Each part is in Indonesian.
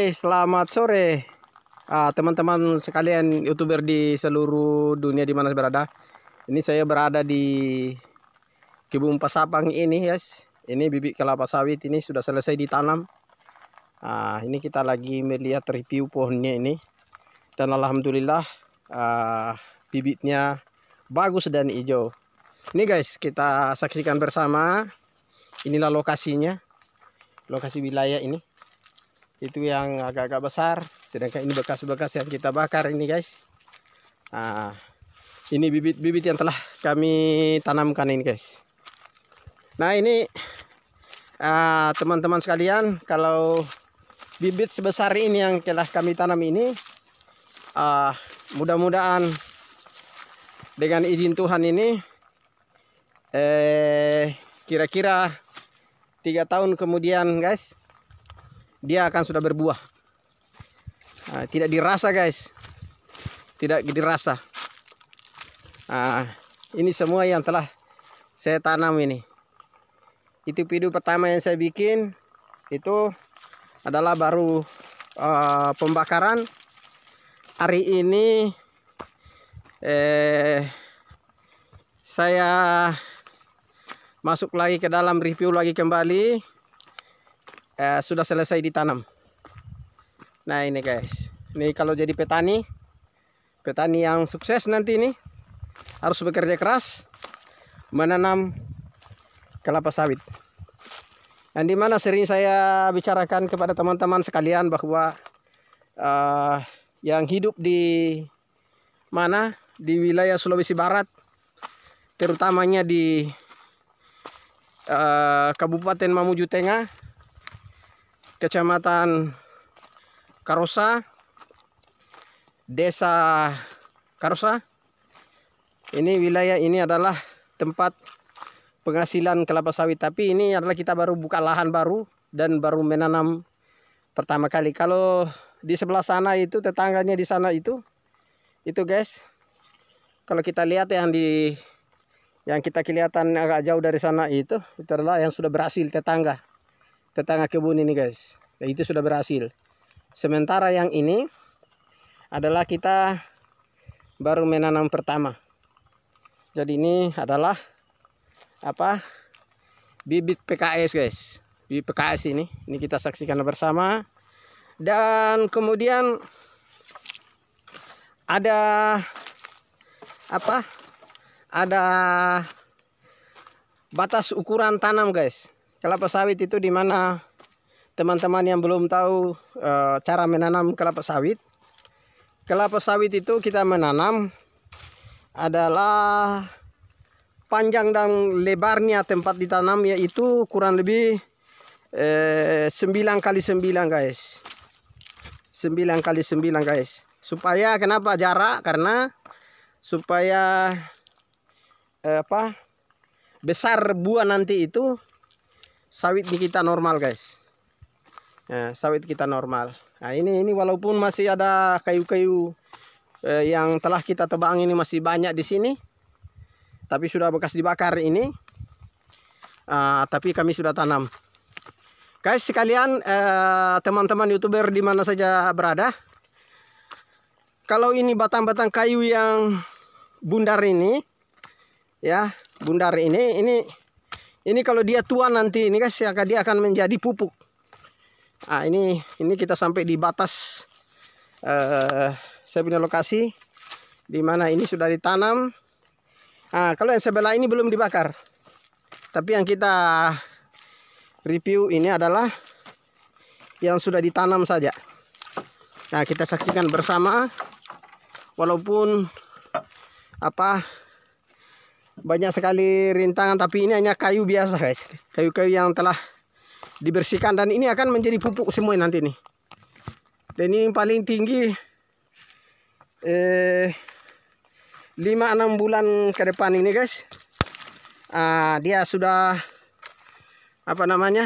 Oke, selamat sore teman-teman sekalian YouTuber di seluruh dunia di mana berada. Ini saya berada di Kebun Pasapang ini, guys. Ini bibit kelapa sawit ini sudah selesai ditanam. Ini kita lagi melihat review pohonnya ini. Dan alhamdulillah bibitnya bagus dan hijau. Ini guys, kita saksikan bersama. Inilah lokasinya. Lokasi wilayah ini. Itu yang agak-agak besar, sedangkan ini bekas-bekas yang kita bakar ini guys. Ini bibit-bibit yang telah kami tanamkan ini guys. Nah ini teman-teman sekalian, kalau bibit sebesar ini yang telah kami tanam ini, mudah-mudahan dengan izin Tuhan ini kira-kira 3 tahun kemudian guys, dia akan sudah berbuah. Tidak dirasa guys, tidak dirasa. Ini semua yang telah saya tanam ini. Itu video pertama yang saya bikin itu adalah baru pembakaran. Hari ini saya masuk lagi ke dalam review lagi kembali. Sudah selesai ditanam. Nah ini guys, ini kalau jadi petani yang sukses nanti ini harus bekerja keras menanam kelapa sawit. Dan dimana sering saya bicarakan kepada teman-teman sekalian bahwa yang hidup di mana, di wilayah Sulawesi Barat, terutamanya di Kabupaten Mamuju Tengah, Kecamatan Karosa, Desa Karosa. Ini wilayah ini adalah tempat penghasilan kelapa sawit. Tapi ini adalah kita baru buka lahan baru dan baru menanam pertama kali. Kalau di sebelah sana itu tetangganya di sana itu guys. Kalau kita lihat yang kita kelihatan agak jauh dari sana itu adalah yang sudah berhasil tetangga kebun ini guys. Nah, itu sudah berhasil. Sementara yang ini adalah kita baru menanam pertama. Jadi ini adalah bibit PKS guys. Bibit PKS ini kita saksikan bersama. Dan kemudian ada ada batas ukuran tanam guys. Kelapa sawit itu di mana teman-teman yang belum tahu cara menanam kelapa sawit. Kelapa sawit itu kita menanam adalah panjang dan lebarnya tempat ditanam yaitu kurang lebih 9 kali 9 guys. 9 kali 9 guys. Supaya kenapa jarak? Karena supaya besar buah nanti itu sawit di kita normal guys. Nah, sawit kita normal. Nah, ini walaupun masih ada kayu-kayu yang telah kita tebang ini masih banyak di sini. Tapi sudah bekas dibakar ini. Tapi kami sudah tanam. Guys sekalian, teman-teman YouTuber di mana saja berada. Kalau ini batang-batang kayu yang bundar ini ya, bundar ini kalau dia tua nanti ini guys, dia akan menjadi pupuk. Ini kita sampai di batas saya punya lokasi di mana ini sudah ditanam. Kalau yang sebelah ini belum dibakar. Tapi yang kita review ini adalah yang sudah ditanam saja. Nah, kita saksikan bersama. Walaupun banyak sekali rintangan, tapi ini hanya kayu biasa guys. Kayu-kayu yang telah dibersihkan dan ini akan menjadi pupuk semua nanti nih. Dan ini paling tinggi 5-6 bulan ke depan ini guys. Dia sudah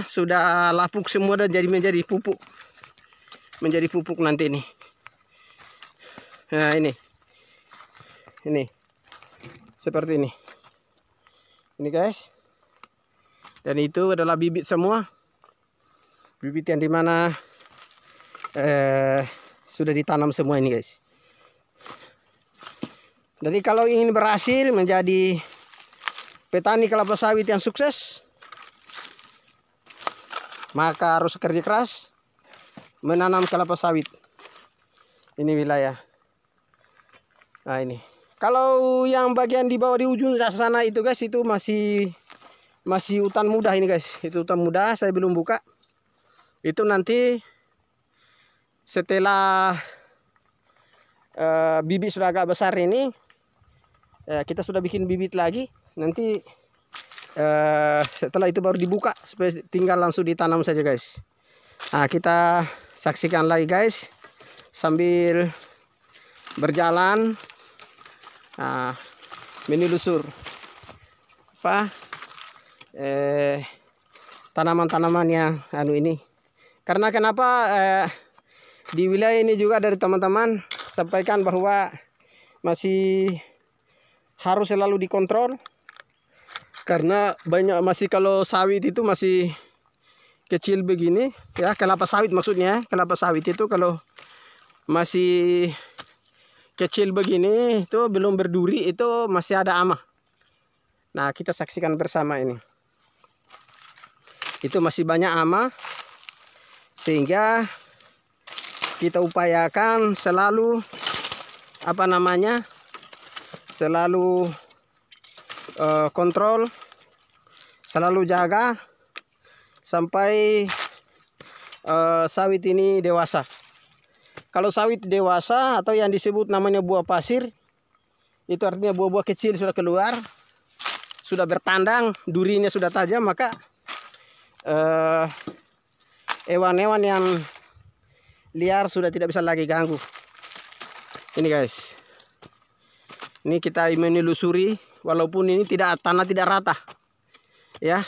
sudah lapuk semua dan menjadi pupuk. Menjadi pupuk nanti ini. Nah, ini seperti ini. Ini guys. Dan itu adalah bibit semua. Bibit yang dimana sudah ditanam semua ini guys. Jadi kalau ingin berhasil menjadi petani kelapa sawit yang sukses, maka harus kerja keras menanam kelapa sawit. Ini wilayah. Nah ini. Kalau yang bagian di bawah di ujung sana itu guys, itu masih hutan muda ini guys. Itu hutan muda, saya belum buka. Itu nanti setelah bibit sudah agak besar ini, kita sudah bikin bibit lagi. Nanti setelah itu baru dibuka, supaya tinggal langsung ditanam saja guys. Nah kita saksikan lagi guys sambil berjalan, menelusur tanaman-tanaman yang ini. Karena kenapa di wilayah ini juga dari teman-teman sampaikan bahwa masih harus selalu dikontrol, karena banyak kalau sawit itu masih kecil begini ya, kelapa sawit maksudnya. Kelapa sawit itu kalau masih kecil begini itu belum berduri, itu masih ada hama. Nah kita saksikan bersama ini, itu masih banyak hama, sehingga kita upayakan selalu selalu kontrol, selalu jaga sampai sawit ini dewasa. Kalau sawit dewasa atau yang disebut namanya buah pasir, itu artinya buah-buah kecil sudah keluar, sudah bertandang, durinya sudah tajam, maka hewan-hewan yang liar sudah tidak bisa lagi ganggu. Ini guys, ini kita menelusuri, walaupun ini tanah tidak rata ya.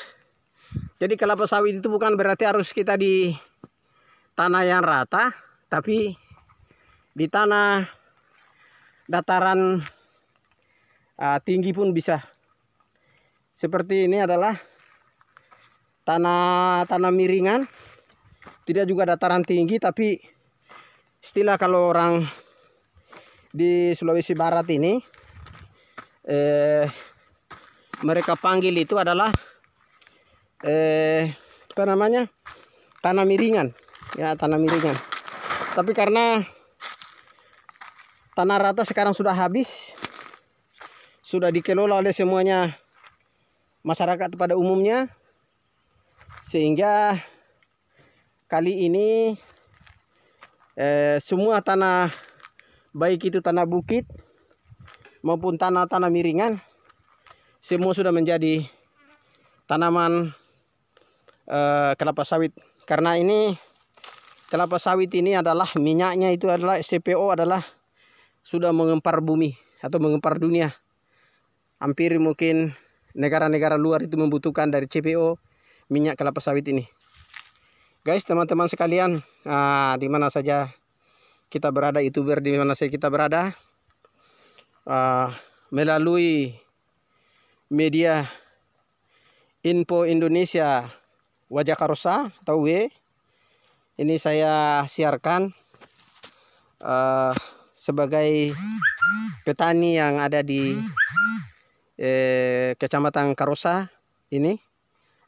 Jadi kelapa sawit itu bukan berarti harus kita di tanah yang rata, tapi di tanah dataran tinggi pun bisa. Seperti ini adalah tanah miringan, tidak juga dataran tinggi, tapi istilah kalau orang di Sulawesi Barat ini mereka panggil itu adalah tanah miringan ya, tanah miringan. Tapi karena tanah rata sekarang sudah habis, sudah dikelola oleh semuanya masyarakat pada umumnya, sehingga kali ini semua tanah, baik itu tanah bukit maupun tanah miringan, semua sudah menjadi tanaman kelapa sawit. Karena ini kelapa sawit ini adalah minyaknya itu adalah CPO, adalah sudah mengempar bumi atau mengempar dunia. Hampir mungkin negara-negara luar itu membutuhkan dari CPO minyak kelapa sawit ini. Guys, teman-teman sekalian, di mana saja kita berada, YouTuber di mana saja kita berada, melalui media Info Indonesia Wajah Karosa atau W, ini saya siarkan sebagai petani yang ada di Kecamatan Karosa ini.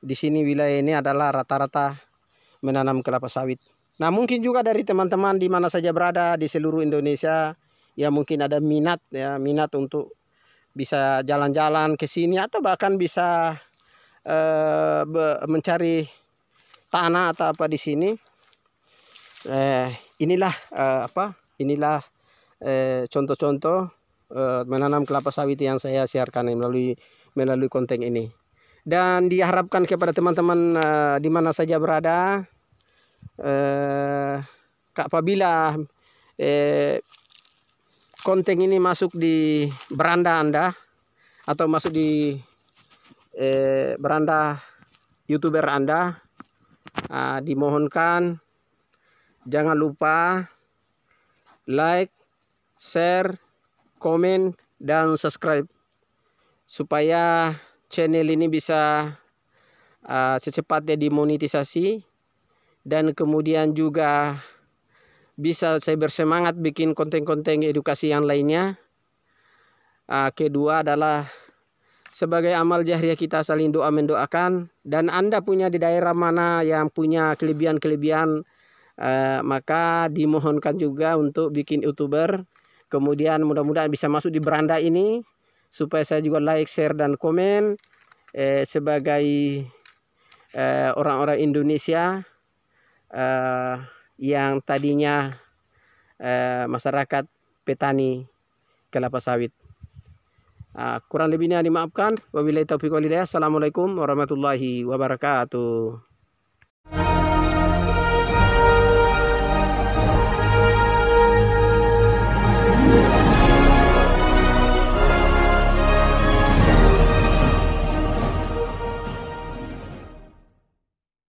Di sini wilayah ini adalah rata-rata menanam kelapa sawit. Nah mungkin juga dari teman-teman di mana saja berada di seluruh Indonesia, ya mungkin ada minat untuk bisa jalan-jalan ke sini, atau bahkan bisa mencari tanah atau apa di sini. Inilah contoh-contoh menanam kelapa sawit yang saya siarkan melalui konten ini. Dan diharapkan kepada teman-teman di mana saja berada, apabila konten ini masuk di beranda Anda atau masuk di beranda YouTuber Anda, dimohonkan jangan lupa like, share, komen, dan subscribe supaya channel ini bisa secepatnya dimonetisasi, dan kemudian juga bisa saya bersemangat bikin konten-konten edukasi yang lainnya. Kedua adalah sebagai amal jariah kita saling doa mendoakan, dan Anda punya di daerah mana yang punya kelebihan-kelebihan, maka dimohonkan juga untuk bikin YouTuber. Kemudian mudah-mudahan bisa masuk di beranda ini supaya saya juga like, share, dan komen sebagai orang-orang Indonesia yang tadinya masyarakat petani kelapa sawit. Kurang lebihnya dimaafkan. Wabillahi taufiq walhidayah. Assalamualaikum warahmatullahi wabarakatuh.